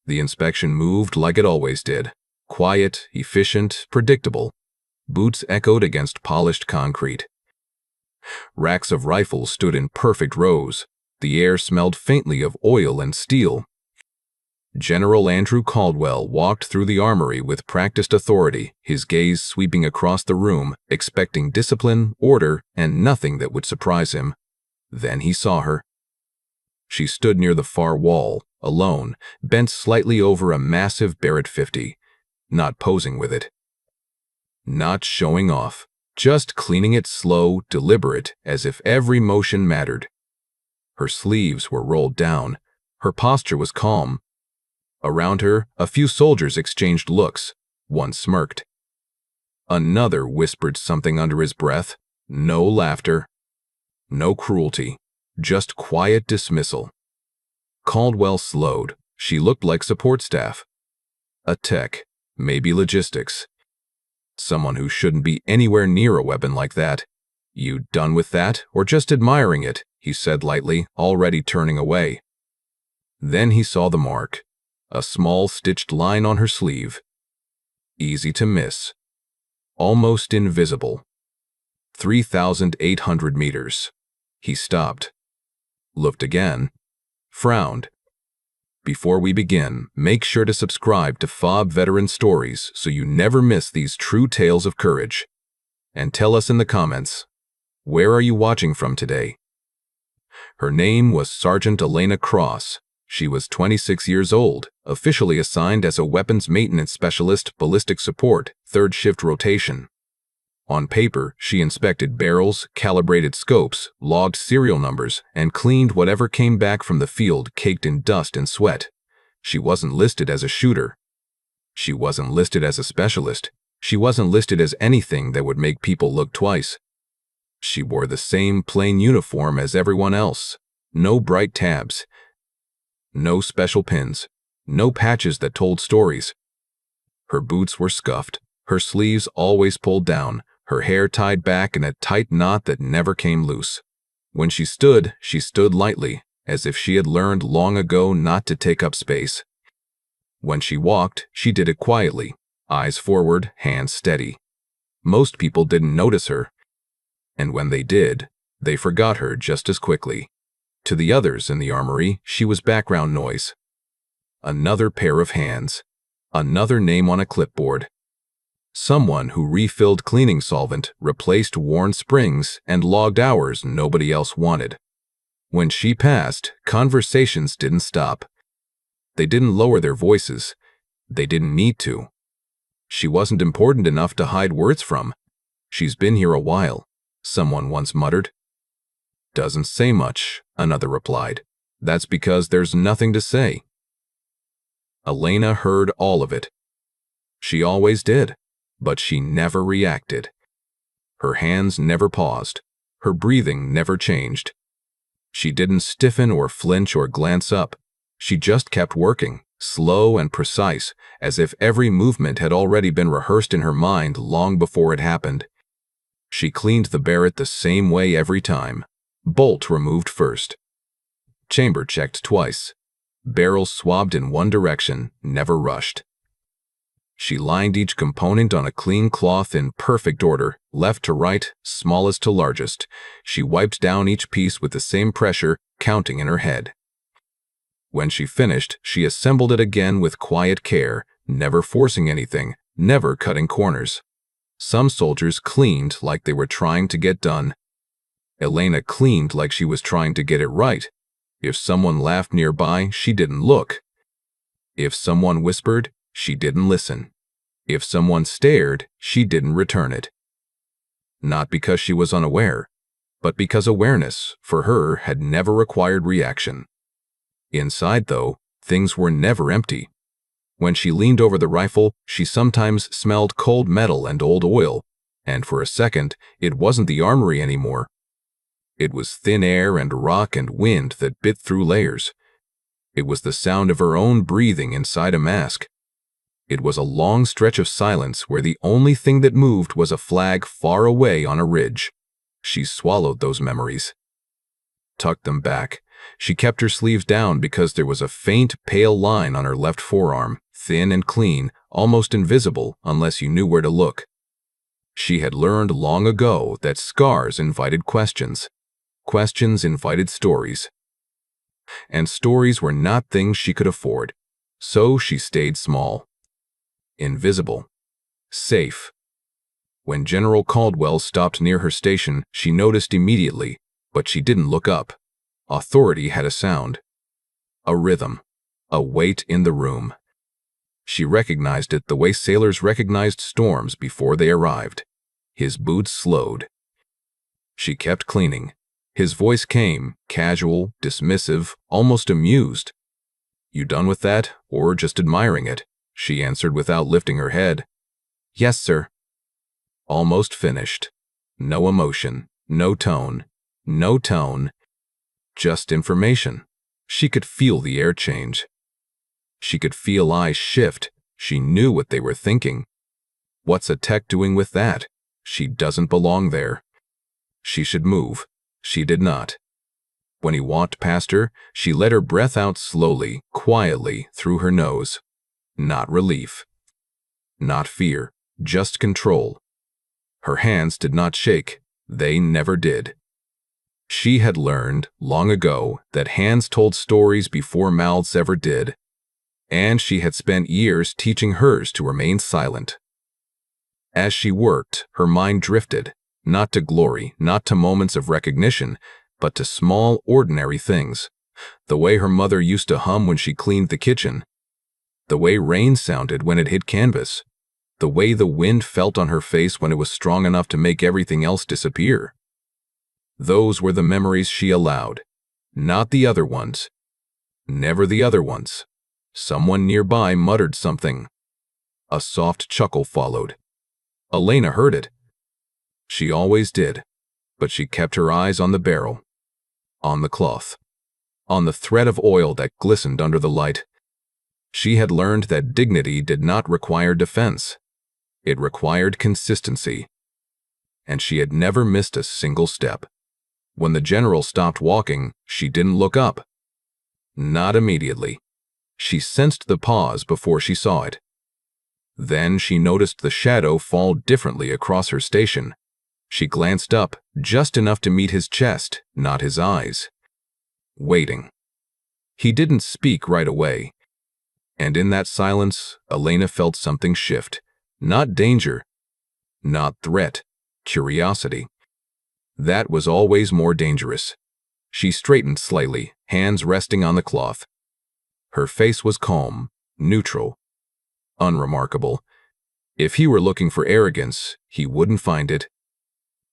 The inspection moved like it always did. Quiet, efficient, predictable. Boots echoed against polished concrete. Racks of rifles stood in perfect rows. The air smelled faintly of oil and steel. General Andrew Caldwell walked through the armory with practiced authority, his gaze sweeping across the room, expecting discipline, order, and nothing that would surprise him. Then he saw her. She stood near the far wall, alone, bent slightly over a massive Barrett 50, not posing with it. Not showing off, just cleaning it slow, deliberate, as if every motion mattered. Her sleeves were rolled down. Her posture was calm. Around her, a few soldiers exchanged looks. One smirked. Another whispered something under his breath. No laughter. No cruelty. Just quiet dismissal. Caldwell slowed. She looked like support staff. A tech, maybe logistics. Someone who shouldn't be anywhere near a weapon like that. You done with that, or just admiring it? He said lightly, already turning away. Then he saw the mark. A small stitched line on her sleeve. Easy to miss. Almost invisible. 3,800 meters. He stopped. Looked again. Frowned. Before we begin, make sure to subscribe to FOB Veteran Stories so you never miss these true tales of courage. And tell us in the comments, where are you watching from today? Her name was Sergeant Elena Cross. She was 26 years old, officially assigned as a weapons maintenance specialist, ballistic support, third shift rotation. On paper, she inspected barrels, calibrated scopes, logged serial numbers, and cleaned whatever came back from the field caked in dust and sweat. She wasn't listed as a shooter. She wasn't listed as a specialist. She wasn't listed as anything that would make people look twice. She wore the same plain uniform as everyone else. No bright tabs. No special pins. No patches that told stories. Her boots were scuffed. Her sleeves always pulled down. Her hair tied back in a tight knot that never came loose. When she stood lightly, as if she had learned long ago not to take up space. When she walked, she did it quietly, eyes forward, hands steady. Most people didn't notice her. And when they did, they forgot her just as quickly. To the others in the armory, she was background noise. Another pair of hands. Another name on a clipboard. Someone who refilled cleaning solvent, replaced worn springs, and logged hours nobody else wanted. When she passed, conversations didn't stop. They didn't lower their voices. They didn't need to. She wasn't important enough to hide words from. She's been here a while, someone once muttered. Doesn't say much, another replied. That's because there's nothing to say. Elena heard all of it. She always did. But she never reacted. Her hands never paused. Her breathing never changed. She didn't stiffen or flinch or glance up. She just kept working, slow and precise, as if every movement had already been rehearsed in her mind long before it happened. She cleaned the Barrett the same way every time. Bolt removed first. Chamber checked twice. Barrels swabbed in one direction, never rushed. She lined each component on a clean cloth in perfect order, left to right, smallest to largest. She wiped down each piece with the same pressure, counting in her head. When she finished, she assembled it again with quiet care, never forcing anything, never cutting corners. Some soldiers cleaned like they were trying to get done. Elena cleaned like she was trying to get it right. If someone laughed nearby, she didn't look. If someone whispered, she didn't listen. If someone stared, she didn't return it. Not because she was unaware, but because awareness, for her, had never required reaction. Inside, though, things were never empty. When she leaned over the rifle, she sometimes smelled cold metal and old oil, and for a second, it wasn't the armory anymore. It was thin air and rock and wind that bit through layers. It was the sound of her own breathing inside a mask. It was a long stretch of silence where the only thing that moved was a flag far away on a ridge. She swallowed those memories. Tucked them back. She kept her sleeves down because there was a faint, pale line on her left forearm, thin and clean, almost invisible unless you knew where to look. She had learned long ago that scars invited questions. Questions invited stories. And stories were not things she could afford. So she stayed small. Invisible. Safe. When General Caldwell stopped near her station, she noticed immediately, but she didn't look up. Authority had a sound. A rhythm. A weight in the room. She recognized it the way sailors recognized storms before they arrived. His boots slowed. She kept cleaning. His voice came, casual, dismissive, almost amused. "You done with that, or just admiring it?" she answered without lifting her head. "Yes, sir." Almost finished. No emotion, no tone, just information. She could feel the air change. She could feel eyes shift. She knew what they were thinking. What's a tech doing with that? She doesn't belong there. She should move. She did not. When he walked past her, she let her breath out slowly, quietly, through her nose. Not relief. Not fear, just control. Her hands did not shake. They never did. She had learned, long ago, that hands told stories before mouths ever did. And she had spent years teaching hers to remain silent. As she worked, her mind drifted, not to glory, not to moments of recognition, but to small, ordinary things. The way her mother used to hum when she cleaned the kitchen. The way rain sounded when it hit canvas. The way the wind felt on her face when it was strong enough to make everything else disappear. Those were the memories she allowed, not the other ones. Never the other ones. Someone nearby muttered something. A soft chuckle followed. Elena heard it. She always did, but she kept her eyes on the barrel, on the cloth, on the thread of oil that glistened under the light. She had learned that dignity did not require defense. It required consistency. And she had never missed a single step. When the general stopped walking, she didn't look up. Not immediately. She sensed the pause before she saw it. Then she noticed the shadow fall differently across her station. She glanced up, just enough to meet his chest, not his eyes. Waiting. He didn't speak right away. And in that silence, Elena felt something shift. Not danger. Not threat. Curiosity. That was always more dangerous. She straightened slightly, hands resting on the cloth. Her face was calm, neutral, unremarkable. If he were looking for arrogance, he wouldn't find it.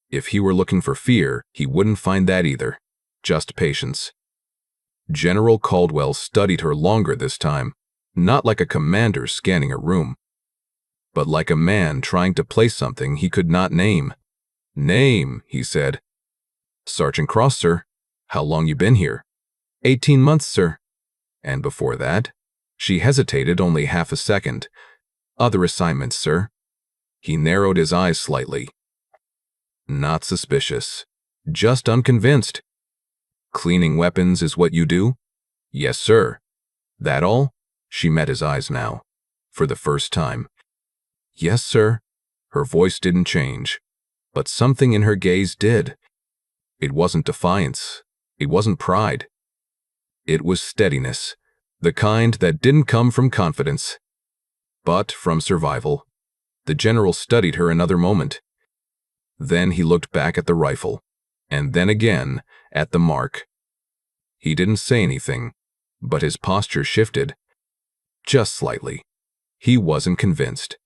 If he were looking for fear, he wouldn't find that either. Just patience. General Caldwell studied her longer this time, not like a commander scanning a room, but like a man trying to place something he could not name. "Name," he said. "Sergeant Cross, sir. How long you been here?" 18 months, sir." And before that? She hesitated only half a second. "Other assignments, sir." He narrowed his eyes slightly. Not suspicious. Just unconvinced. "Cleaning weapons is what you do?" "Yes, sir." "That all?" She met his eyes now, for the first time. "Yes, sir." Her voice didn't change, but something in her gaze did. It wasn't defiance. It wasn't pride. It was steadiness, the kind that didn't come from confidence, but from survival. The general studied her another moment. Then he looked back at the rifle, and then again at the mark. He didn't say anything, but his posture shifted. Just slightly. He wasn't convinced.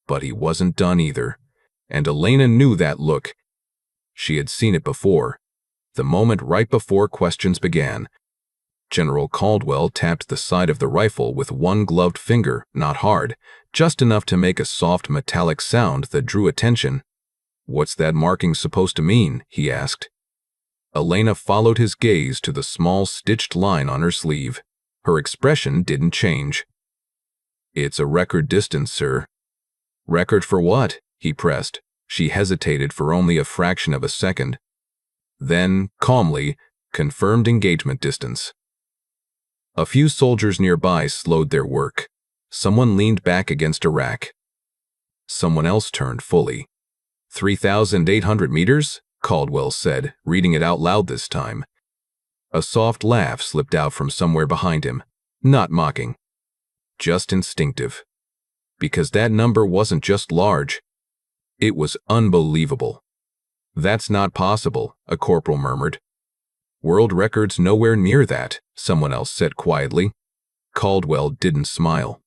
But he wasn't done either, and Elena knew that look. She had seen it before, the moment right before questions began. General Caldwell tapped the side of the rifle with one gloved finger, not hard, just enough to make a soft metallic sound that drew attention. "What's that marking supposed to mean?" he asked. Elena followed his gaze to the small stitched line on her sleeve. Her expression didn't change. "It's a record distance, sir." "Record for what?" he pressed. She hesitated for only a fraction of a second. Then, calmly, Confirmed engagement distance. A few soldiers nearby slowed their work. Someone leaned back against a rack. Someone else turned fully. 3,800 meters? Caldwell said, reading it out loud this time. A soft laugh slipped out from somewhere behind him, not mocking, just instinctive. Because that number wasn't just large, it was unbelievable. That's not possible, a corporal murmured. World record's nowhere near that, someone else said quietly. Caldwell didn't smile.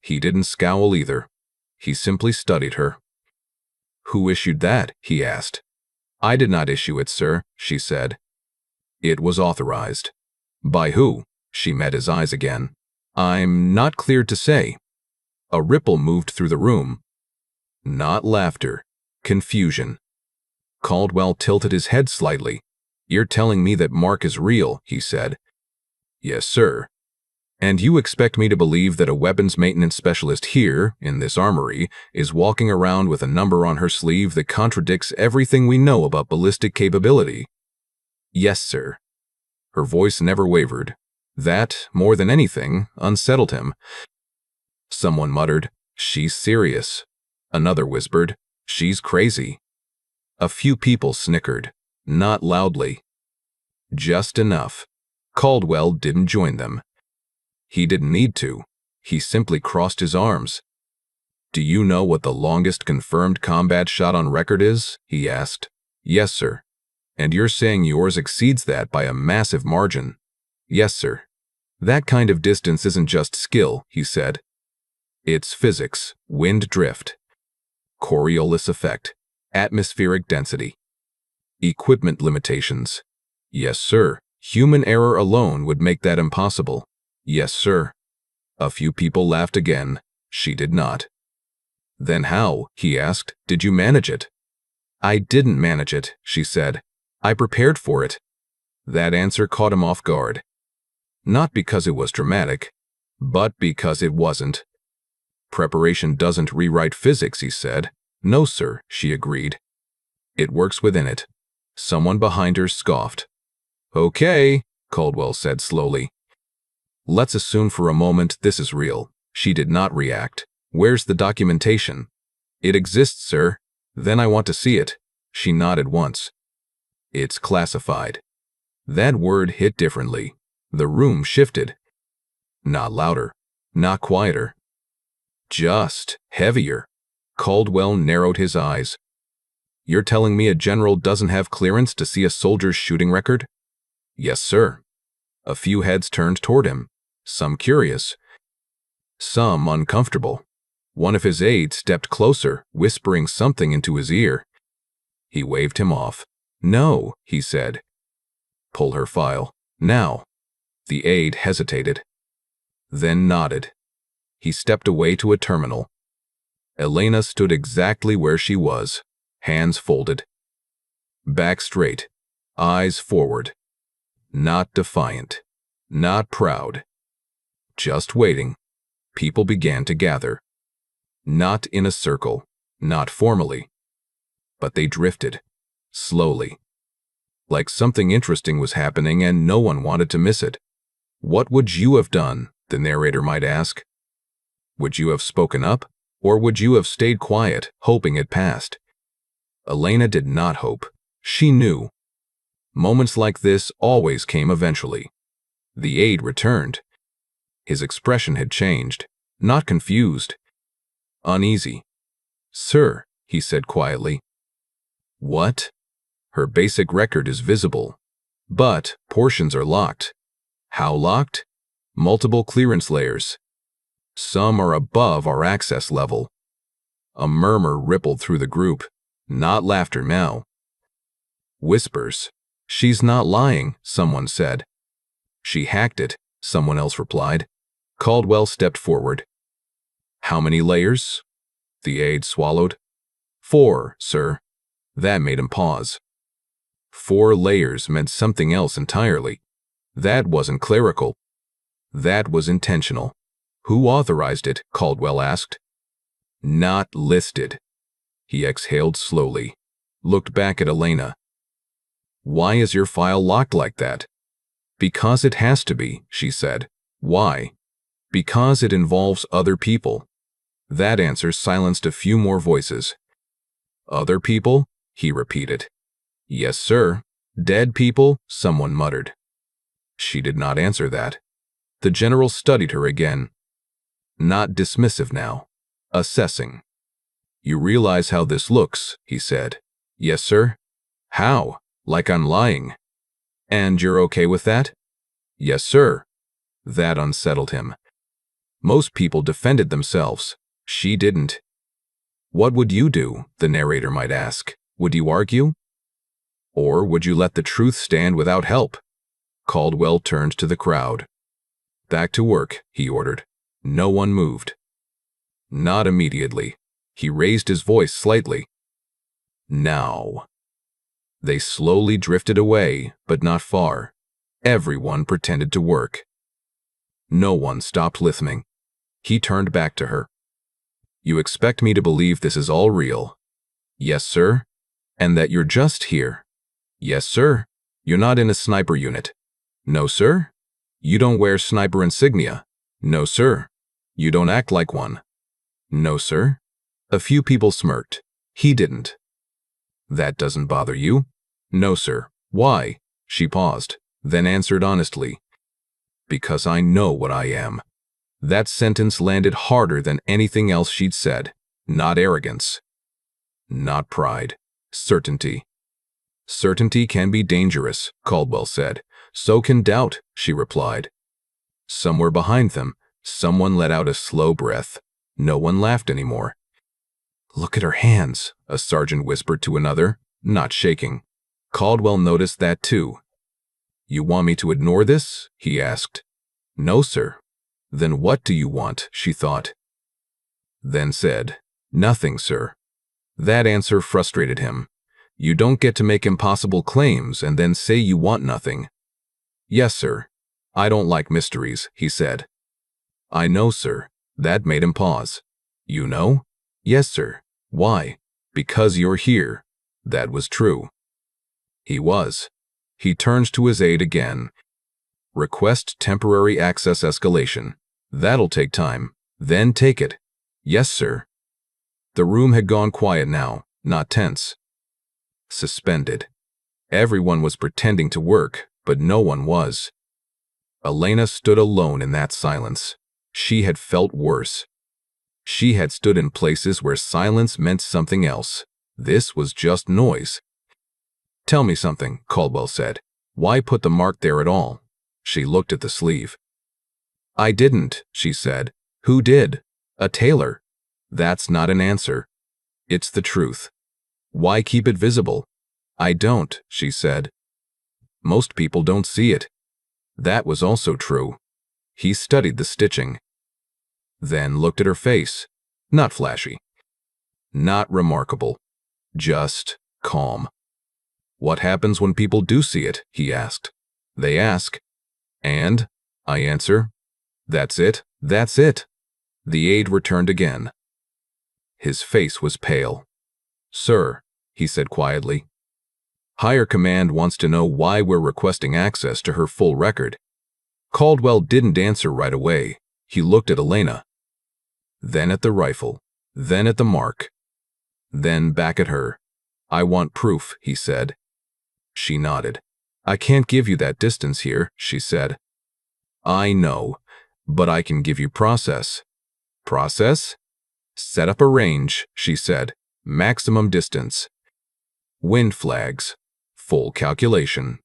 He didn't scowl either. He simply studied her. Who issued that? He asked. I did not issue it, sir, she said. It was authorized. By who? She met his eyes again. I'm not clear to say. A ripple moved through the room. Not laughter, confusion. Caldwell tilted his head slightly. You're telling me that Mark is real, he said. Yes, sir. And you expect me to believe that a weapons maintenance specialist here, in this armory, is walking around with a number on her sleeve that contradicts everything we know about ballistic capability? Yes, sir. Her voice never wavered. That, more than anything, unsettled him. Someone muttered, "She's serious." Another whispered, "She's crazy." A few people snickered, not loudly. Just enough. Caldwell didn't join them. He didn't need to. He simply crossed his arms. Do you know what the longest confirmed combat shot on record is? He asked. Yes, sir. And you're saying yours exceeds that by a massive margin? Yes, sir. That kind of distance isn't just skill, he said. It's physics, wind drift, Coriolis effect, atmospheric density, equipment limitations. Yes, sir. Human error alone would make that impossible. Yes, sir. A few people laughed again. She did not. Then how, he asked, did you manage it? I didn't manage it, she said. I prepared for it. That answer caught him off guard. Not because it was dramatic, but because it wasn't. Preparation doesn't rewrite physics, he said. No, sir, she agreed. It works within it. Someone behind her scoffed. Okay, Caldwell said slowly. Let's assume for a moment this is real. She did not react. Where's the documentation? It exists, sir. Then I want to see it. She nodded once. It's classified. That word hit differently. The room shifted. Not louder, not quieter. Just heavier. Caldwell narrowed his eyes. You're telling me a general doesn't have clearance to see a soldier's shooting record? Yes, sir. A few heads turned toward him, some curious, some uncomfortable. One of his aides stepped closer, whispering something into his ear. He waved him off. No, he said. Pull her file. Now. The aide hesitated, then nodded. He stepped away to a terminal. Elena stood exactly where she was, hands folded. Back straight, eyes forward. Not defiant, not proud. Just waiting. People began to gather. Not in a circle, not formally. But they drifted, slowly. Like something interesting was happening and no one wanted to miss it. What would you have done, the narrator might ask? Would you have spoken up, or would you have stayed quiet, hoping it passed? Elena did not hope. She knew. Moments like this always came eventually. The aide returned. His expression had changed, not confused, uneasy. Sir, he said quietly. What? Her basic record is visible, but portions are locked. How locked? Multiple clearance layers. Some are above our access level. A murmur rippled through the group, not laughter now. Whispers. She's not lying, someone said. She hacked it, someone else replied. Caldwell stepped forward. How many layers? The aide swallowed. 4, sir. That made him pause. 4 layers meant something else entirely. That wasn't clerical. That was intentional. Who authorized it? Caldwell asked. Not listed. He exhaled slowly, looked back at Elena. Why is your file locked like that? Because it has to be, she said. Why? Because it involves other people. That answer silenced a few more voices. Other people? He repeated. Yes, sir. Dead people? Someone muttered. She did not answer that. The general studied her again. Not dismissive now. Assessing. You realize how this looks, he said. Yes, sir. How? Like I'm lying. And you're okay with that? Yes, sir. That unsettled him. Most people defended themselves. She didn't. What would you do, the narrator might ask. Would you argue? Or would you let the truth stand without help? Caldwell turned to the crowd. Back to work, he ordered. No one moved. Not immediately. He raised his voice slightly. Now. They slowly drifted away, but not far. Everyone pretended to work. No one stopped listening. He turned back to her. You expect me to believe this is all real? Yes, sir. And that you're just here? Yes, sir. You're not in a sniper unit? No, sir. You don't wear sniper insignia? No, sir. You don't act like one? No, sir. A few people smirked. He didn't. That doesn't bother you? No, sir. Why? She paused, then answered honestly. Because I know what I am. That sentence landed harder than anything else she'd said. Not arrogance. Not pride. Certainty. Certainty can be dangerous, Caldwell said. So can doubt, she replied. Somewhere behind them, someone let out a slow breath. No one laughed anymore. Look at her hands, a sergeant whispered to another, not shaking. Caldwell noticed that too. You want me to ignore this? He asked. No, sir. Then what do you want? She thought. Then said, Nothing, sir. That answer frustrated him. You don't get to make impossible claims and then say you want nothing. Yes, sir. I don't like mysteries, he said. I know, sir. That made him pause. You know? Yes, sir. Why? Because you're here. That was true. He was. He turns to his aide again. Request temporary access escalation. That'll take time. Then take it. Yes, sir. The room had gone quiet now, not tense. Suspended. Everyone was pretending to work, but no one was. Elena stood alone in that silence. She had felt worse. She had stood in places where silence meant something else. This was just noise. Tell me something, Caldwell said. Why put the mark there at all? She looked at the sleeve. I didn't, she said. Who did? A tailor. That's not an answer. It's the truth. Why keep it visible? I don't, she said. Most people don't see it. That was also true. He studied the stitching. Then looked at her face. Not flashy. Not remarkable. Just calm. What happens when people do see it? He asked. They ask. And? I answer. That's it. That's it. The aide returned again. His face was pale. Sir, he said quietly. Higher command wants to know why we're requesting access to her full record. Caldwell didn't answer right away. He looked at Elena. Then at the rifle. Then at the mark. Then back at her. I want proof, he said. She nodded. I can't give you that distance here, she said. I know, but I can give you process. Process? Set up a range, she said. Maximum distance. Wind flags. Full calculation.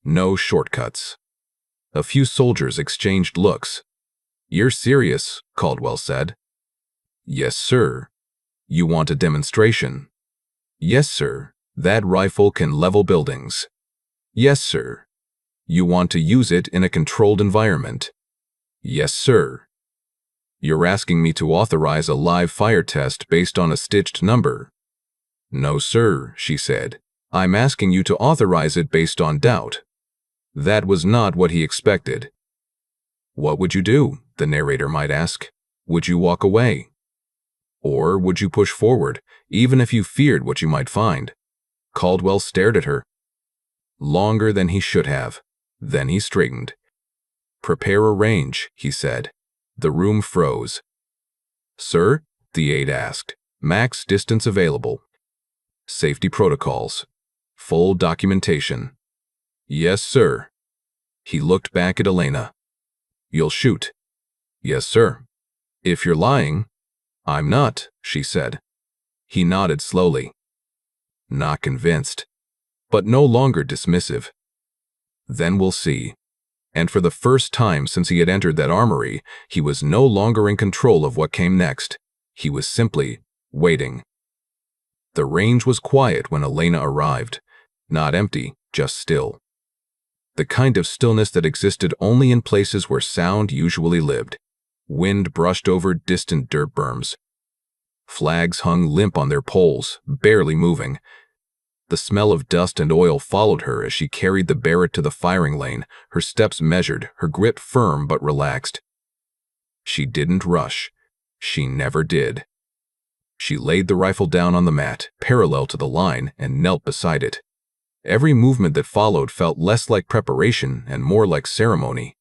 No shortcuts. A few soldiers exchanged looks. You're serious, Caldwell said. Yes, sir. You want a demonstration? Yes, sir. That rifle can level buildings. Yes, sir. You want to use it in a controlled environment? Yes, sir. You're asking me to authorize a live fire test based on a stitched number? No, sir, she said. I'm asking you to authorize it based on doubt. That was not what he expected. What would you do? The narrator might ask. Would you walk away? Or would you push forward, even if you feared what you might find? Caldwell stared at her. Longer than he should have. Then he straightened. "Prepare a range," he said. The room froze. "Sir?" the aide asked. "Max distance available. Safety protocols. Full documentation." "Yes, sir." He looked back at Elena. "You'll shoot." "Yes, sir." "If you're lying." "I'm not," she said. He nodded slowly. Not convinced, but no longer dismissive. "Then we'll see." And for the first time since he had entered that armory, he was no longer in control of what came next. He was simply waiting. The range was quiet when Elena arrived. Not empty, just still. The kind of stillness that existed only in places where sound usually lived. Wind brushed over distant dirt berms. Flags hung limp on their poles, barely moving. The smell of dust and oil followed her as she carried the Barrett to the firing lane, her steps measured, her grip firm but relaxed. She didn't rush. She never did. She laid the rifle down on the mat, parallel to the line, and knelt beside it. Every movement that followed felt less like preparation and more like ceremony.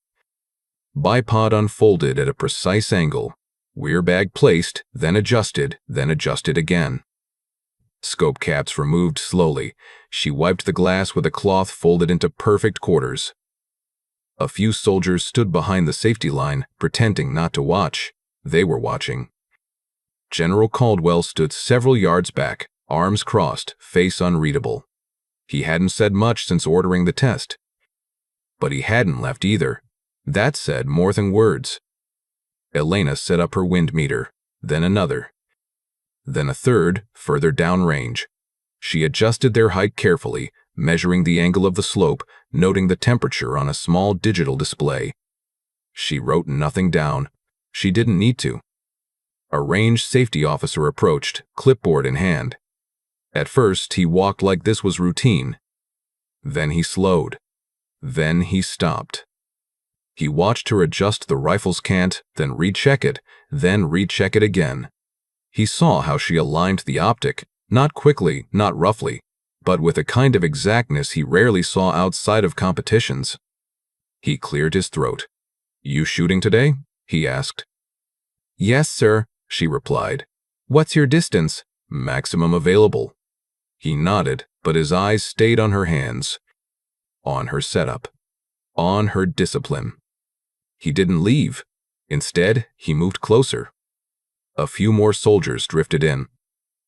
Bipod unfolded at a precise angle. Rear bag placed, then adjusted again. Scope caps removed slowly. She wiped the glass with a cloth folded into perfect quarters. A few soldiers stood behind the safety line, pretending not to watch. They were watching. General Caldwell stood several yards back, arms crossed, face unreadable. He hadn't said much since ordering the test. But he hadn't left either. That said more than words. Elena set up her wind meter, then another. Then a third, further downrange. She adjusted their height carefully, measuring the angle of the slope, noting the temperature on a small digital display. She wrote nothing down. She didn't need to. A range safety officer approached, clipboard in hand. At first, he walked like this was routine. Then he slowed. Then he stopped. He watched her adjust the rifle's cant, then recheck it again. He saw how she aligned the optic, not quickly, not roughly, but with a kind of exactness he rarely saw outside of competitions. He cleared his throat. "You shooting today?" he asked. "Yes, sir," she replied. "What's your distance?" "Maximum available." He nodded, but his eyes stayed on her hands. On her setup. On her discipline. He didn't leave. Instead, he moved closer. A few more soldiers drifted in.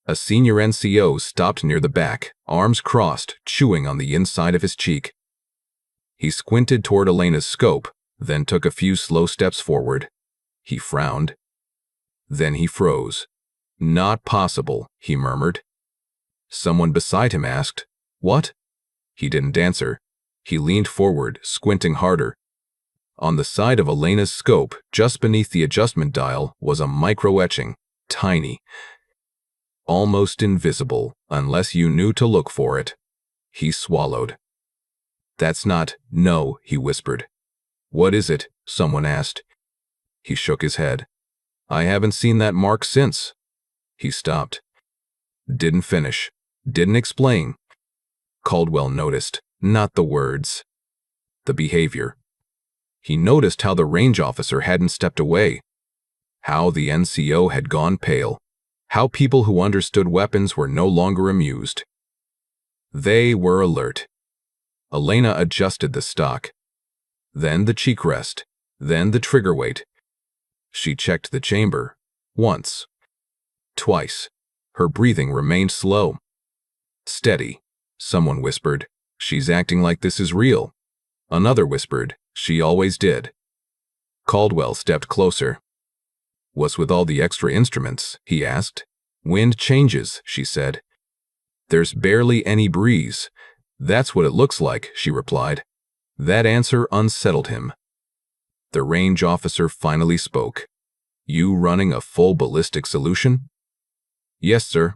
A senior NCO stopped near the back, arms crossed, chewing on the inside of his cheek. He squinted toward Elena's scope, then took a few slow steps forward. He frowned. Then he froze. "Not possible," he murmured. Someone beside him asked, "What?" He didn't answer. He leaned forward, squinting harder. On the side of Elena's scope, just beneath the adjustment dial, was a micro-etching, tiny. Almost invisible, unless you knew to look for it. He swallowed. "That's not, no," he whispered. "What is it?" someone asked. He shook his head. "I haven't seen that mark since." He stopped. Didn't finish. Didn't explain. Caldwell noticed, not the words. The behavior. He noticed how the range officer hadn't stepped away. How the NCO had gone pale. How people who understood weapons were no longer amused. They were alert. Elena adjusted the stock. Then the cheek rest. Then the trigger weight. She checked the chamber. Once. Twice. Her breathing remained slow. "Steady," someone whispered. "She's acting like this is real." Another whispered, "She always did." Caldwell stepped closer. "What's with all the extra instruments?" he asked. "Wind changes," she said. "There's barely any breeze." "That's what it looks like," she replied. That answer unsettled him. The range officer finally spoke. "You running a full ballistic solution?" "Yes, sir."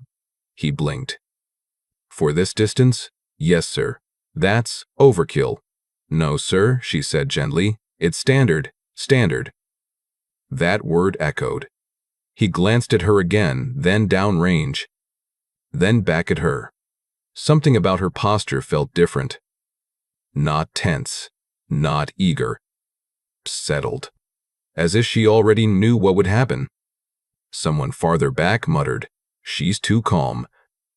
He blinked. "For this distance?" "Yes, sir." "That's overkill." "No, sir," she said gently. "It's standard. Standard." That word echoed. He glanced at her again, then downrange. Then back at her. Something about her posture felt different. Not tense, not eager. Settled. As if she already knew what would happen. Someone farther back muttered, "She's too calm."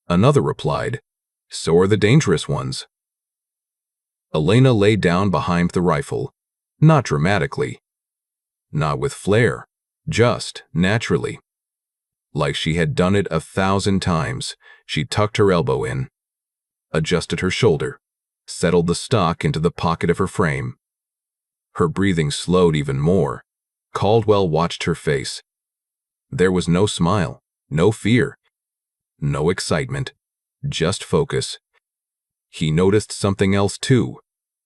Another replied, "So are the dangerous ones." Elena lay down behind the rifle, not dramatically, not with flair, just naturally. Like she had done it 1,000 times, she tucked her elbow in, adjusted her shoulder, settled the stock into the pocket of her frame. Her breathing slowed even more. Caldwell watched her face. There was no smile, no fear, no excitement, just focus. He noticed something else too.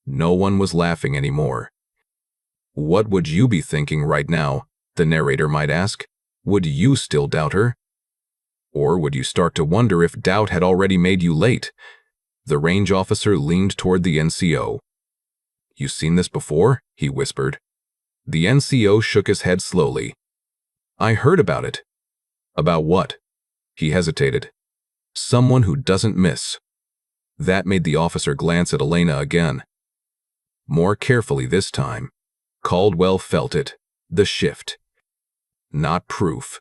No one was laughing anymore. "What would you be thinking right now?" the narrator might ask. "Would you still doubt her? Or would you start to wonder if doubt had already made you late?" The range officer leaned toward the NCO. "You seen this before?" he whispered. The NCO shook his head slowly. "I heard about it." "About what?" He hesitated. "Someone who doesn't miss." That made the officer glance at Elena again. More carefully this time. Caldwell felt it, the shift. Not proof,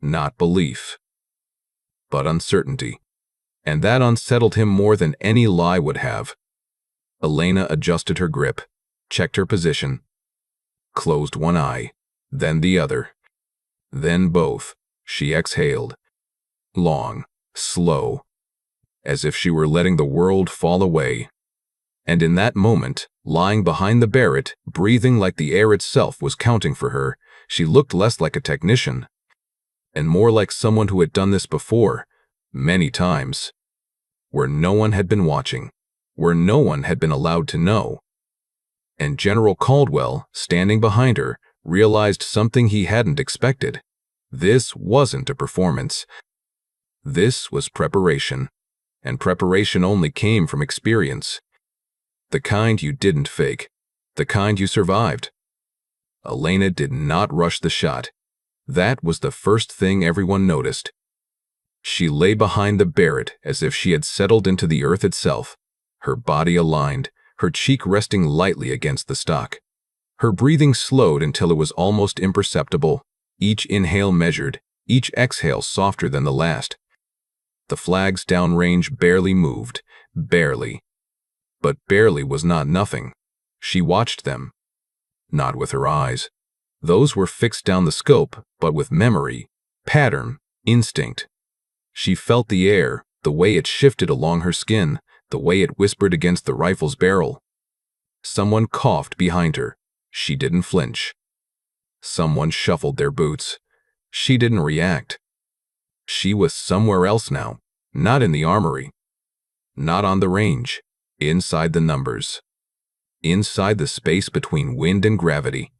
not belief, but uncertainty. And that unsettled him more than any lie would have. Elena adjusted her grip, checked her position, closed one eye, then the other, then both. She exhaled. Long, slow, as if she were letting the world fall away. And in that moment, lying behind the Barrett, breathing like the air itself was counting for her, she looked less like a technician, and more like someone who had done this before, many times, where no one had been watching, where no one had been allowed to know. And General Caldwell, standing behind her, realized something he hadn't expected. This wasn't a performance. This was preparation, and preparation only came from experience. The kind you didn't fake, the kind you survived. Elena did not rush the shot. That was the first thing everyone noticed. She lay behind the Barrett as if she had settled into the earth itself, her body aligned, her cheek resting lightly against the stock. Her breathing slowed until it was almost imperceptible, each inhale measured, each exhale softer than the last. The flags downrange barely moved, barely. But barely was not nothing. She watched them. Not with her eyes. Those were fixed down the scope, but with memory, pattern, instinct. She felt the air, the way it shifted along her skin, the way it whispered against the rifle's barrel. Someone coughed behind her. She didn't flinch. Someone shuffled their boots. She didn't react. She was somewhere else now, not in the armory, not on the range, inside the numbers, inside the space between wind and gravity.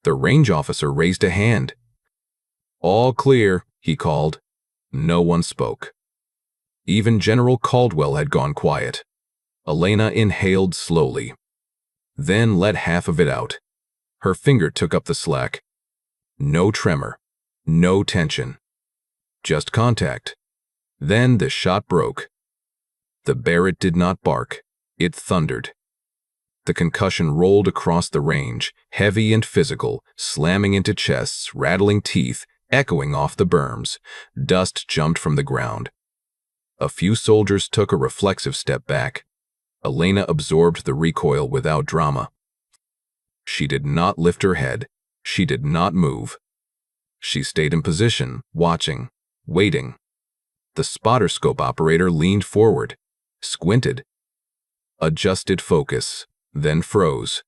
The range officer raised a hand. "All clear," he called. No one spoke. Even General Caldwell had gone quiet. Elena inhaled slowly, then let half of it out. Her finger took up the slack. No tremor, no tension. Just contact. Then the shot broke. The Barrett did not bark. It thundered. The concussion rolled across the range, heavy and physical, slamming into chests, rattling teeth, echoing off the berms. Dust jumped from the ground. A few soldiers took a reflexive step back. Elena absorbed the recoil without drama. She did not lift her head. She did not move. She stayed in position, watching, waiting. The spotter scope operator leaned forward, squinted, adjusted focus, then froze.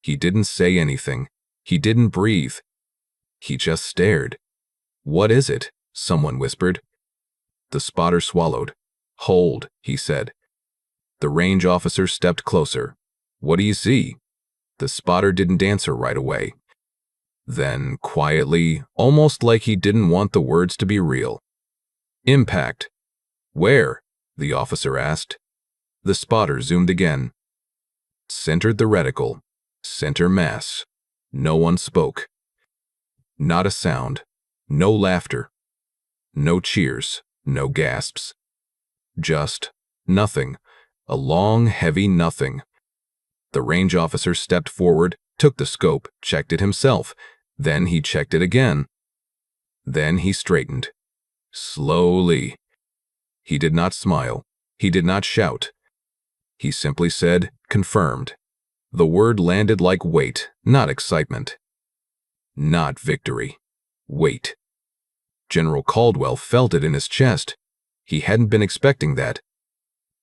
He didn't say anything. He didn't breathe. He just stared. "What is it?" someone whispered. The spotter swallowed. "Hold," he said. The range officer stepped closer. "What do you see?" The spotter didn't answer right away. Then, quietly, almost like he didn't want the words to be real, "Impact." "Where?" the officer asked. The spotter zoomed again. Centered the reticle. Center mass. No one spoke. Not a sound. No laughter. No cheers. No gasps. Just nothing. A long, heavy nothing. The range officer stepped forward, took the scope, checked it himself. Then he checked it again. Then he straightened. Slowly. He did not smile. He did not shout. He simply said, confirmed. The word landed like weight, not excitement. Not victory. Weight. General Caldwell felt it in his chest. He hadn't been expecting that.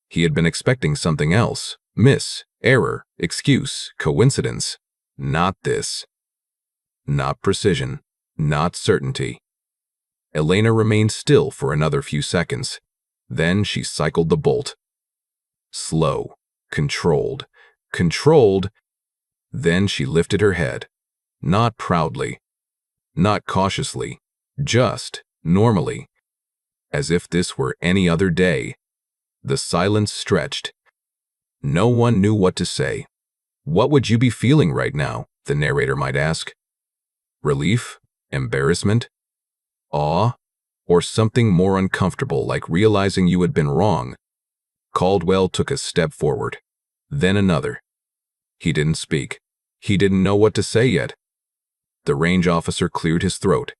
He had been expecting something else. Miss, error, excuse, coincidence. Not this. Not precision. Not certainty. Elena remained still for another few seconds. Then she cycled the bolt. Slow. Controlled. Controlled. Then she lifted her head. Not proudly. Not cautiously. Just, normally. As if this were any other day. The silence stretched. No one knew what to say. What would you be feeling right now? The narrator might ask. Relief? Embarrassment? Awe? Or something more uncomfortable like realizing you had been wrong? Caldwell took a step forward. Then another. He didn't speak. He didn't know what to say yet. The range officer cleared his throat.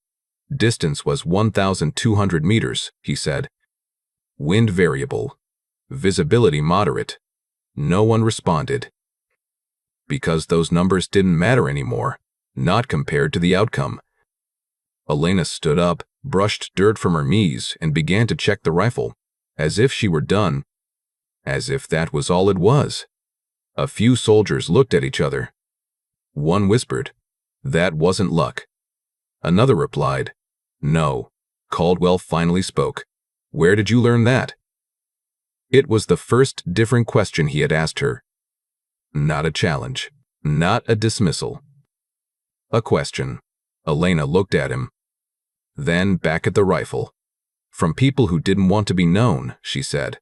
Distance was 1,200 meters, he said. Wind variable. Visibility moderate. No one responded. Because those numbers didn't matter anymore, not compared to the outcome. Elena stood up, brushed dirt from her knees, and began to check the rifle, as if she were done. As if that was all it was. A few soldiers looked at each other. One whispered, "That wasn't luck." Another replied, "No." Caldwell finally spoke. "Where did you learn that?" It was the first different question he had asked her. Not a challenge. Not a dismissal. A question. Elena looked at him. Then back at the rifle. From people who didn't want to be known, she said.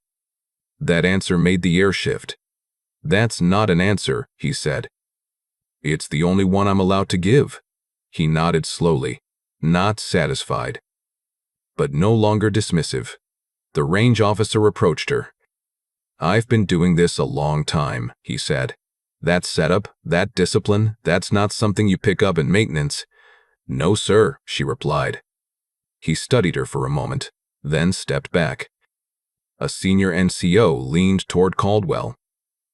That answer made the air shift. "That's not an answer," he said. "It's the only one I'm allowed to give." He nodded slowly, not satisfied, but no longer dismissive. The range officer approached her. "I've been doing this a long time," he said. "That setup, that discipline, that's not something you pick up in maintenance." "No, sir," she replied. He studied her for a moment, then stepped back. A senior NCO leaned toward Caldwell.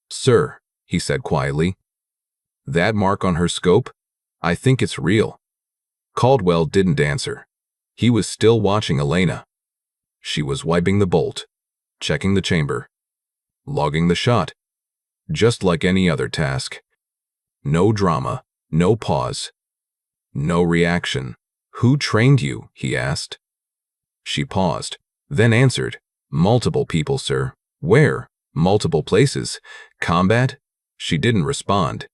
"Sir," he said quietly, "that mark on her scope, I think it's real." Caldwell didn't answer. He was still watching Elena. She was wiping the bolt, checking the chamber, logging the shot, just like any other task. No drama, no pause, no reaction. "Who trained you?" he asked. She paused, then answered, "Multiple people, sir." "Where?" "Multiple places." "Combat?" She didn't respond.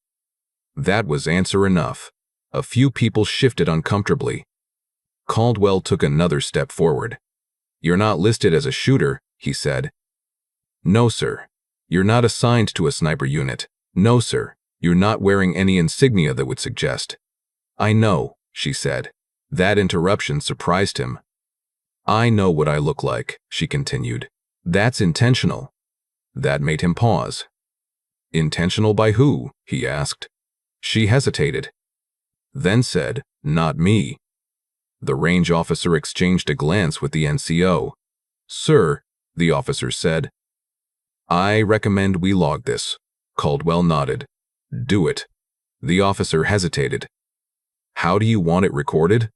That was answer enough. A few people shifted uncomfortably. Caldwell took another step forward. "You're not listed as a shooter," he said. "No, sir." "You're not assigned to a sniper unit." "No, sir." "You're not wearing any insignia that would suggest." "I know," she said. That interruption surprised him. "I know what I look like," she continued. "That's intentional." That made him pause. "Intentional by who?" he asked. She hesitated, then said, "Not me." The range officer exchanged a glance with the NCO. "Sir," the officer said, "I recommend we log this." Caldwell nodded. "Do it." The officer hesitated. "How do you want it recorded?"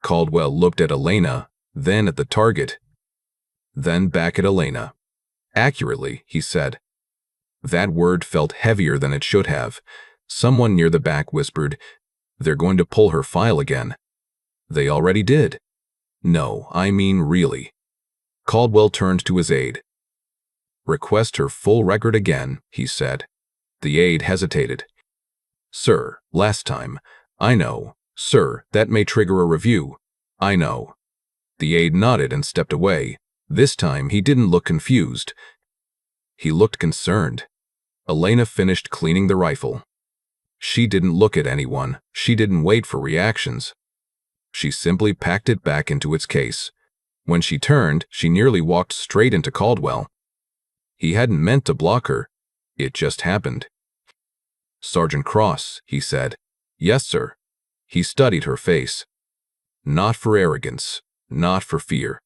Caldwell looked at Elena, then at the target, then back at Elena. "Accurately," he said. That word felt heavier than it should have. Someone near the back whispered, "They're going to pull her file again." "They already did." "No, I mean really." Caldwell turned to his aide. "Request her full record again," he said. The aide hesitated. "Sir, last time." "I know. Sir, that may trigger a review." "I know." The aide nodded and stepped away. This time he didn't look confused. He looked concerned. Elena finished cleaning the rifle. She didn't look at anyone. She didn't wait for reactions. She simply packed it back into its case. When she turned, she nearly walked straight into Caldwell. He hadn't meant to block her. It just happened. Sergeant Cross, he said. Yes, sir. He studied her face. Not for arrogance, not for fear,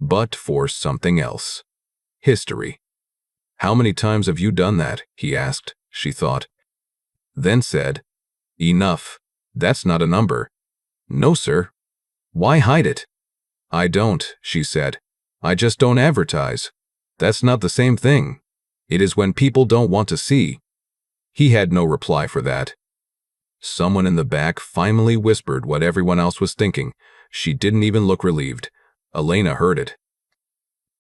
but for something else. History. How many times have you done that? He asked. She thought. Then said, Enough. That's not a number. No, sir. Why hide it? I don't, she said. I just don't advertise. That's not the same thing. It is when people don't want to see. He had no reply for that. Someone in the back finally whispered what everyone else was thinking. She didn't even look relieved. Elena heard it.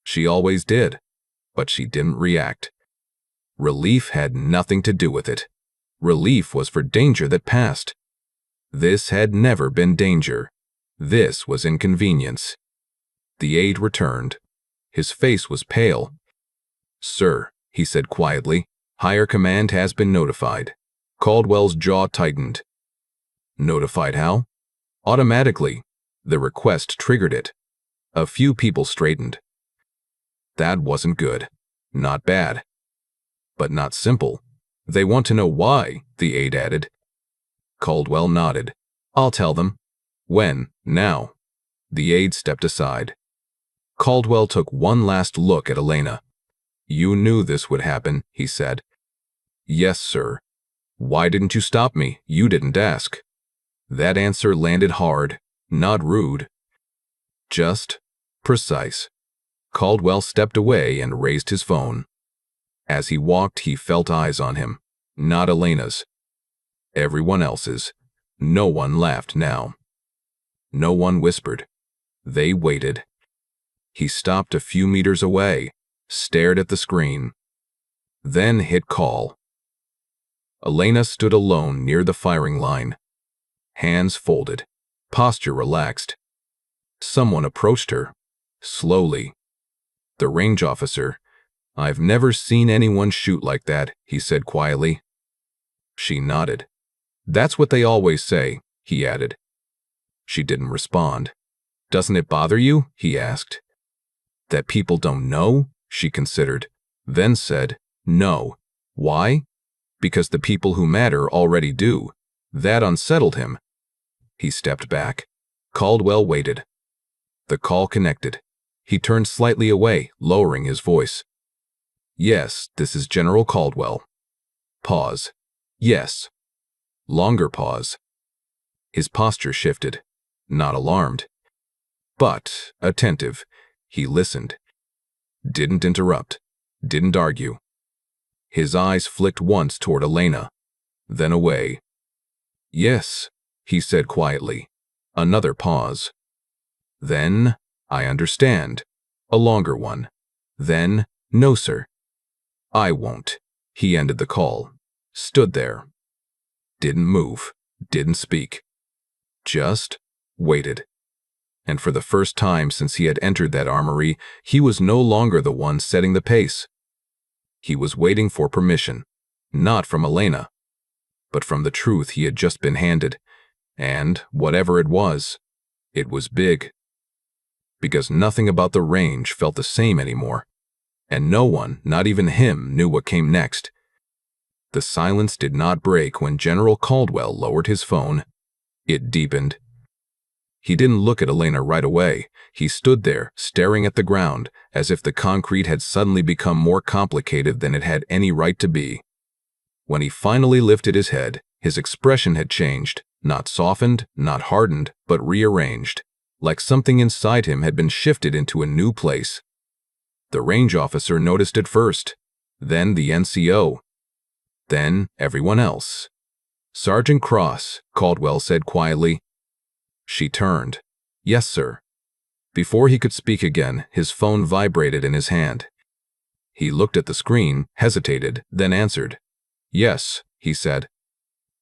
She always did, but she didn't react. Relief had nothing to do with it. Relief was for danger that passed. This had never been danger. This was inconvenience. The aide returned. His face was pale. Sir, he said quietly, higher command has been notified. Caldwell's jaw tightened. Notified how? Automatically. The request triggered it. A few people straightened. That wasn't good. Not bad. But not simple. They want to know why, the aide added. Caldwell nodded. I'll tell them. When? Now. The aide stepped aside. Caldwell took one last look at Elena. You knew this would happen, he said. Yes, sir. Why didn't you stop me? You didn't ask. That answer landed hard, not rude. Just precise. Caldwell stepped away and raised his phone. As he walked, he felt eyes on him, not Elena's. Everyone else's. No one laughed now. No one whispered. They waited. He stopped a few meters away, stared at the screen. Then hit call. Elena stood alone near the firing line. Hands folded, posture relaxed. Someone approached her, slowly. The range officer. I've never seen anyone shoot like that, he said quietly. She nodded. That's what they always say, he added. She didn't respond. Doesn't it bother you? He asked. That people don't know? She considered, then said, no. Why? Because the people who matter already do. That unsettled him. He stepped back. Caldwell waited. The call connected. He turned slightly away, lowering his voice. Yes, this is General Caldwell. Pause. Yes. Longer pause. His posture shifted. Not alarmed, but attentive. He listened. Didn't interrupt. Didn't argue. His eyes flicked once toward Elena, then away. Yes, he said quietly. Another pause. Then, I understand. A longer one. Then, no, sir. I won't. He ended the call. Stood there. Didn't move. Didn't speak. Just waited. And for the first time since he had entered that armory, he was no longer the one setting the pace. He was waiting for permission, not from Elena, but from the truth he had just been handed. And, whatever it was big. Because nothing about the range felt the same anymore. And no one, not even him, knew what came next. The silence did not break when General Caldwell lowered his phone. It deepened. He didn't look at Elena right away. He stood there, staring at the ground, as if the concrete had suddenly become more complicated than it had any right to be. When he finally lifted his head, his expression had changed, not softened, not hardened, but rearranged, like something inside him had been shifted into a new place. The range officer noticed it first, then the NCO, then everyone else. Sergeant Cross, Caldwell said quietly. She turned. Yes, sir. Before he could speak again, his phone vibrated in his hand. He looked at the screen, hesitated, then answered. Yes, he said.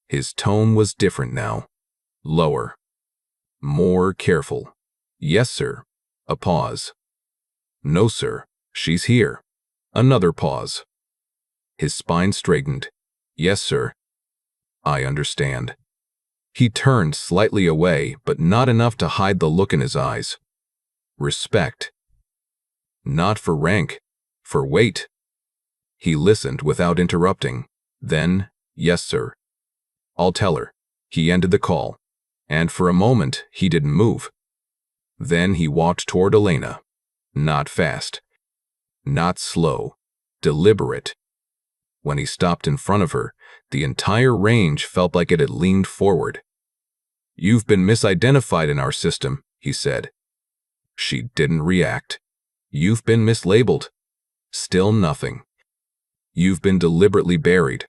His tone was different now. Lower. More careful. Yes, sir. A pause. No, sir. She's here. Another pause. His spine straightened. Yes, sir. I understand. He turned slightly away, but not enough to hide the look in his eyes. Respect. Not for rank, for weight. He listened without interrupting. Then, Yes, sir. I'll tell her. He ended the call, and for a moment he didn't move. Then he walked toward Elena. Not fast. Not slow. Deliberate. When he stopped in front of her, the entire range felt like it had leaned forward. "You've been misidentified in our system," he said. She didn't react. "You've been mislabeled." Still nothing. "You've been deliberately buried."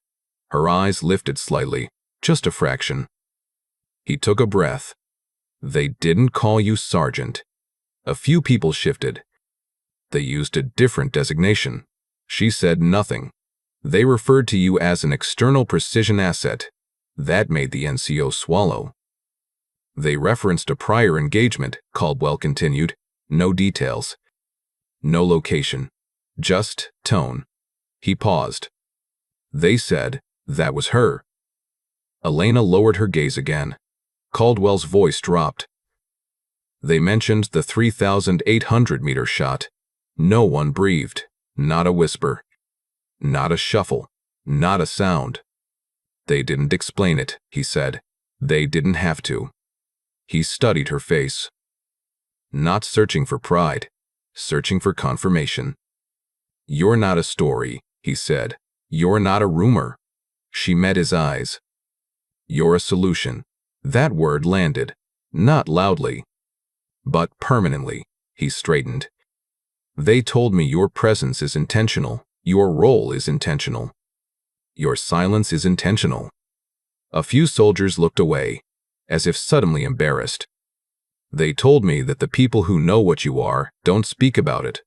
Her eyes lifted slightly, just a fraction. He took a breath. "They didn't call you Sergeant." A few people shifted. "They used a different designation." She said nothing. "They referred to you as an external precision asset." That made the NCO swallow. "They referenced a prior engagement," Caldwell continued. "No details. No location. Just tone." He paused. "They said that was her." Elena lowered her gaze again. Caldwell's voice dropped. "They mentioned the 3,800-meter shot." No one breathed. Not a whisper. Not a shuffle. Not a sound. "They didn't explain it," he said. "They didn't have to." He studied her face. Not searching for pride. Searching for confirmation. "You're not a story," he said. "You're not a rumor." She met his eyes. "You're a solution." That word landed. Not loudly, but permanently. He straightened. "They told me your presence is intentional. Your role is intentional. Your silence is intentional." A few soldiers looked away, as if suddenly embarrassed. "They told me that the people who know what you are don't speak about it."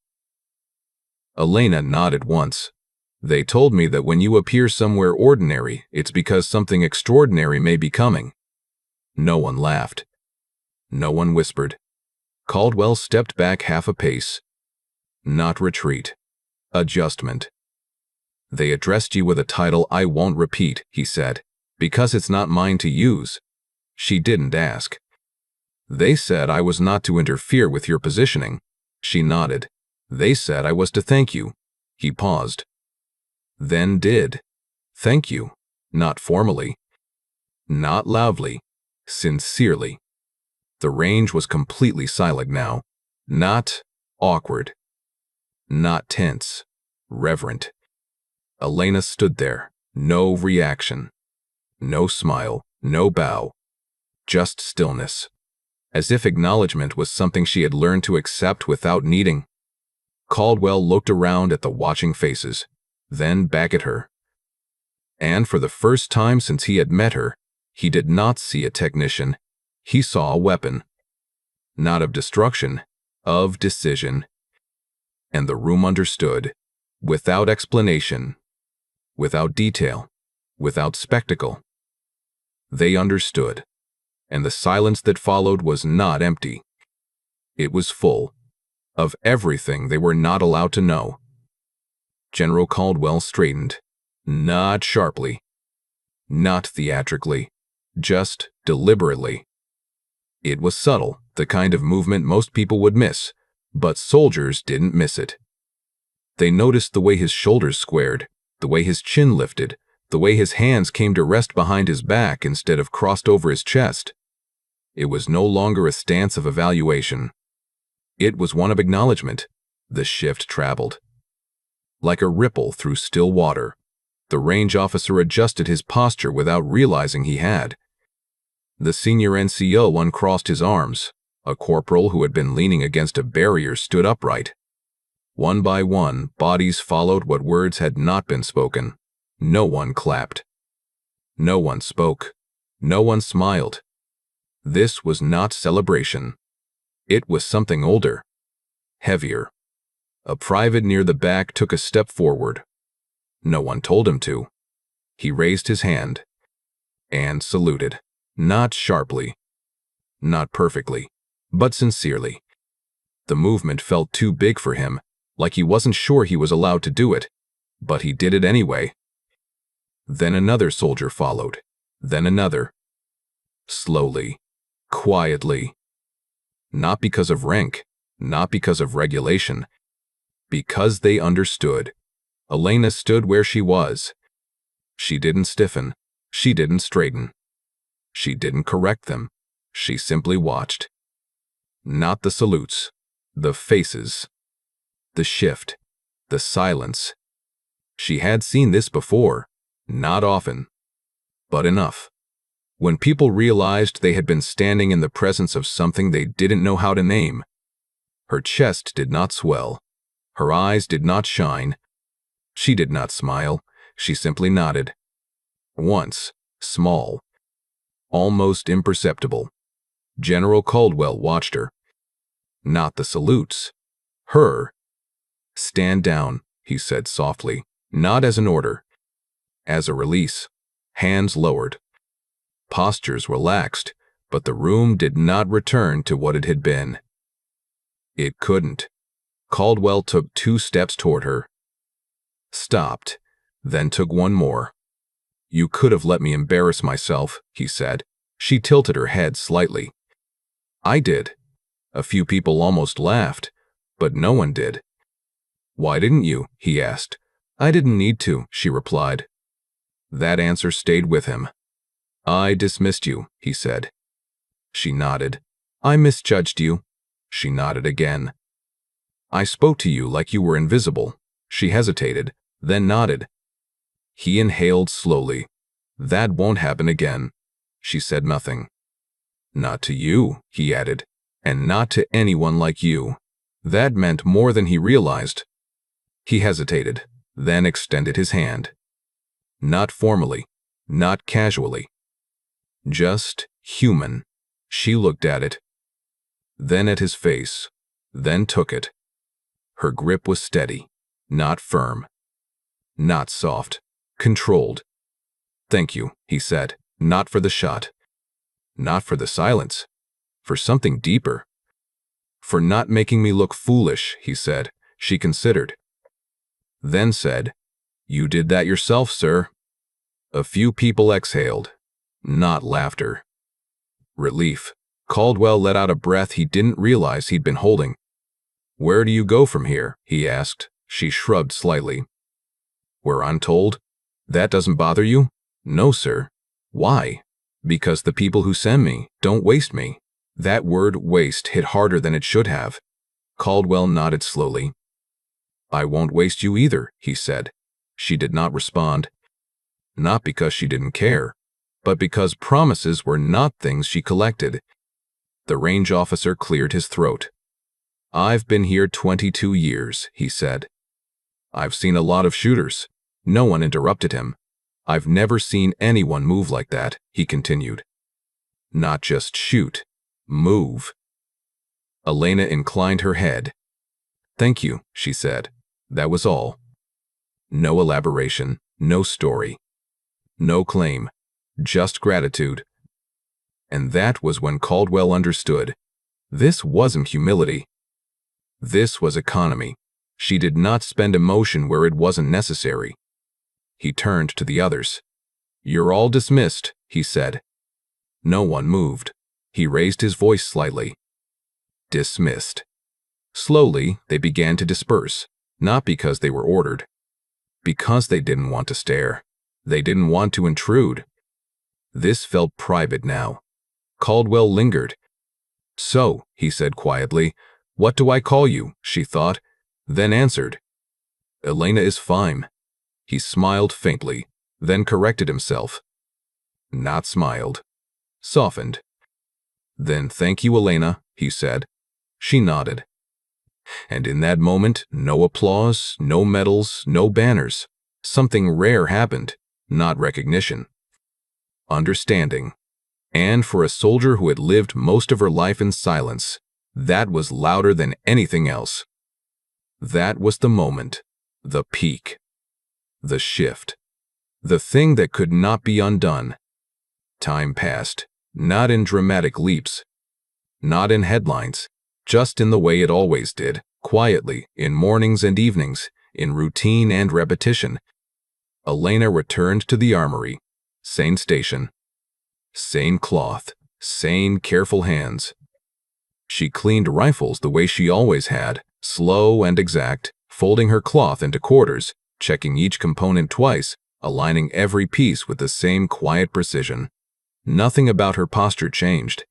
Elena nodded once. "They told me that when you appear somewhere ordinary, it's because something extraordinary may be coming." No one laughed. No one whispered. Caldwell stepped back half a pace. Not retreat. Adjustment. "They addressed you with a title I won't repeat," he said, "because it's not mine to use." She didn't ask. "They said I was not to interfere with your positioning." She nodded. "They said I was to thank you." He paused. "Then did. Thank you. Not formally. Not loudly. Sincerely." The range was completely silent now. Not awkward. Not tense. Reverent. Elena stood there. No reaction. No smile. No bow. Just stillness. As if acknowledgement was something she had learned to accept without needing. Caldwell looked around at the watching faces, then back at her. And for the first time since he had met her, he did not see a technician. He saw a weapon. Not of destruction, of decision. And the room understood, without explanation, without detail, without spectacle. They understood, and the silence that followed was not empty. It was full of everything they were not allowed to know. General Caldwell straightened, not sharply, not theatrically, just deliberately. It was subtle, the kind of movement most people would miss, but soldiers didn't miss it. They noticed the way his shoulders squared, the way his chin lifted, the way his hands came to rest behind his back instead of crossed over his chest. It was no longer a stance of evaluation. It was one of acknowledgement. The shift traveled. Like a ripple through still water, the range officer adjusted his posture without realizing he had. The senior NCO uncrossed his arms. A corporal who had been leaning against a barrier stood upright. One by one, bodies followed what words had not been spoken. No one clapped. No one spoke. No one smiled. This was not celebration. It was something older, heavier. A private near the back took a step forward. No one told him to. He raised his hand and saluted, not sharply, not perfectly, but sincerely. The movement felt too big for him, like he wasn't sure he was allowed to do it, but he did it anyway. Then another soldier followed, then another. Slowly, quietly. Not because of rank, not because of regulation, because they understood. Elena stood where she was. She didn't stiffen. She didn't straighten. She didn't correct them. She simply watched. Not the salutes, the faces, the shift, the silence. She had seen this before, not often, but enough. When people realized they had been standing in the presence of something they didn't know how to name, her chest did not swell, her eyes did not shine, she did not smile, she simply nodded. Once, small, almost imperceptible. General Caldwell watched her. Not the salutes. Her. "Stand down," he said softly, not as an order, as a release. Hands lowered. Postures relaxed, but the room did not return to what it had been. It couldn't. Caldwell took 2 steps toward her. Stopped, then took 1 more. "You could have let me embarrass myself," he said. She tilted her head slightly. "I did. A few people almost laughed, but no one did." "Why didn't you?" he asked. "I didn't need to," she replied. That answer stayed with him. "I dismissed you," he said. She nodded. "I misjudged you." She nodded again. "I spoke to you like you were invisible." She hesitated, then nodded. He inhaled slowly. "That won't happen again." She said nothing. "Not to you," he added, "and not to anyone like you." That meant more than he realized. He hesitated, then extended his hand. Not formally, not casually. Just human. She looked at it, then at his face, then took it. Her grip was steady, not firm, not soft, controlled. "Thank you," he said, "not for the shot, not for the silence, for something deeper. For not making me look foolish," he said. She considered. Then said, "You did that yourself, sir." A few people exhaled, not laughter. Relief. Caldwell let out a breath he didn't realize he'd been holding. "Where do you go from here?" he asked. She shrugged slightly. "Where I'm told? That doesn't bother you?" "No, sir." "Why?" "Because the people who send me don't waste me." That word waste hit harder than it should have. Caldwell nodded slowly. "I won't waste you either," he said. She did not respond. Not because she didn't care, but because promises were not things she collected. The range officer cleared his throat. "I've been here 22 years, he said. "I've seen a lot of shooters." No one interrupted him. "I've never seen anyone move like that," he continued. "Not just shoot, move." Elena inclined her head. "Thank you," she said. That was all. No elaboration, no story, no claim, just gratitude. And that was when Caldwell understood. This wasn't humility. This was economy. She did not spend emotion where it wasn't necessary. He turned to the others. "You're all dismissed," he said. No one moved. He raised his voice slightly. "Dismissed." Slowly, they began to disperse, not because they were ordered. Because they didn't want to stare. They didn't want to intrude. This felt private now. Caldwell lingered. "So," he said quietly, "what do I call you?" she thought, then answered. "Elena is fine." He smiled faintly, then corrected himself. Not smiled. Softened. "Then thank you, Elena," he said. She nodded. And in that moment, no applause, no medals, no banners. Something rare happened, not recognition. Understanding. And for a soldier who had lived most of her life in silence, that was louder than anything else. That was the moment, the peak, the shift, the thing that could not be undone. Time passed, not in dramatic leaps, not in headlines, just in the way it always did, quietly, in mornings and evenings, in routine and repetition. Elena returned to the armory. Sane station. Sane cloth. Sane, careful hands. She cleaned rifles the way she always had, slow and exact, folding her cloth into quarters, checking each component twice, aligning every piece with the same quiet precision. Nothing about her posture changed.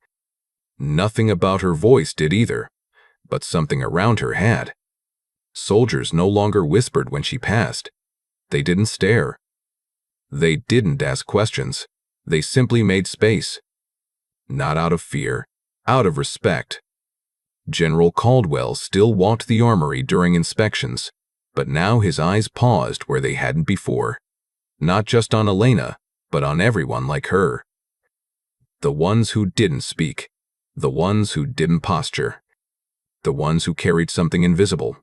Nothing about her voice did either, but something around her had. Soldiers no longer whispered when she passed. They didn't stare. They didn't ask questions. They simply made space. Not out of fear, out of respect. General Caldwell still walked the armory during inspections, but now his eyes paused where they hadn't before. Not just on Elena, but on everyone like her. The ones who didn't speak. The ones who didn't posture. The ones who carried something invisible.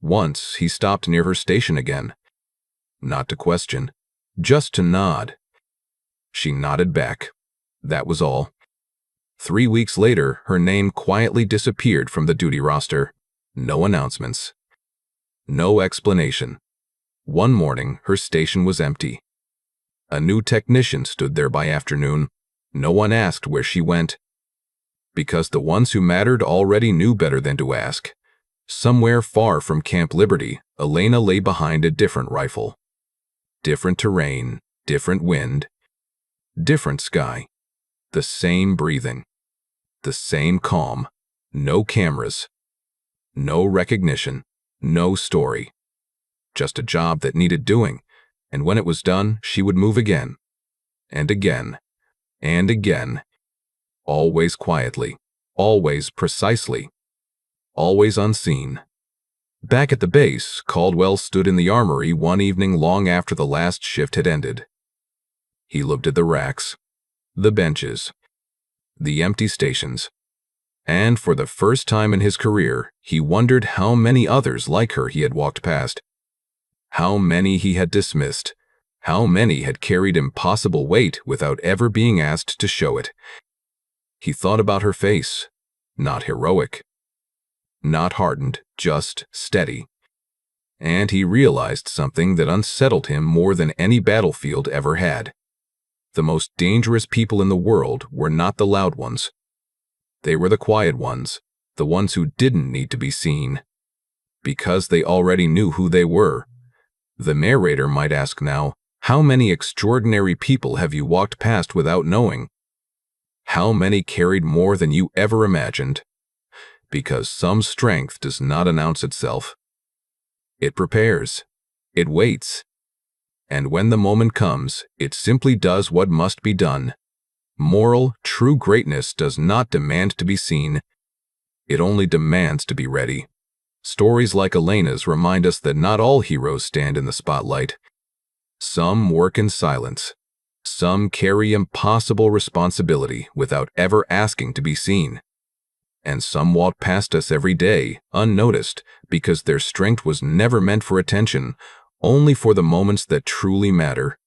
Once he stopped near her station again. Not to question, just to nod. She nodded back. That was all. 3 weeks later, her name quietly disappeared from the duty roster. No announcements. No explanation. One morning, her station was empty. A new technician stood there by afternoon. No one asked where she went. Because the ones who mattered already knew better than to ask. Somewhere far from Camp Liberty, Elena lay behind a different rifle. Different terrain, different wind, different sky. The same breathing. The same calm. No cameras. No recognition. No story. Just a job that needed doing, and when it was done, she would move again. And again. And again. Always quietly. Always precisely. Always unseen. Back at the base, Caldwell stood in the armory one evening long after the last shift had ended. He looked at the racks, the benches, the empty stations, and for the first time in his career, he wondered how many others like her he had walked past. How many he had dismissed. How many had carried impossible weight without ever being asked to show it. He thought about her face. Not heroic. Not hardened, just steady. And he realized something that unsettled him more than any battlefield ever had. The most dangerous people in the world were not the loud ones. They were the quiet ones, the ones who didn't need to be seen. Because they already knew who they were. The narrator might ask now, how many extraordinary people have you walked past without knowing? How many carried more than you ever imagined? Because some strength does not announce itself. It prepares. It waits. And when the moment comes, it simply does what must be done. Moral, true greatness does not demand to be seen. It only demands to be ready. Stories like Elena's remind us that not all heroes stand in the spotlight. Some work in silence. Some carry impossible responsibility without ever asking to be seen. And some walk past us every day, unnoticed, because their strength was never meant for attention, only for the moments that truly matter.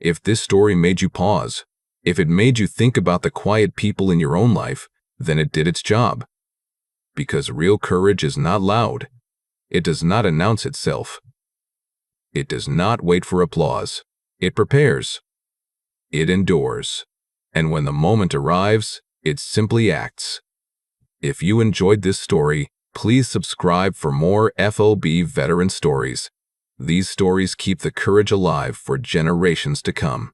If this story made you pause, if it made you think about the quiet people in your own life, then it did its job. Because real courage is not loud. It does not announce itself. It does not wait for applause. It prepares. It endures. And when the moment arrives, it simply acts. If you enjoyed this story, please subscribe for more FOB veteran stories. These stories keep the courage alive for generations to come.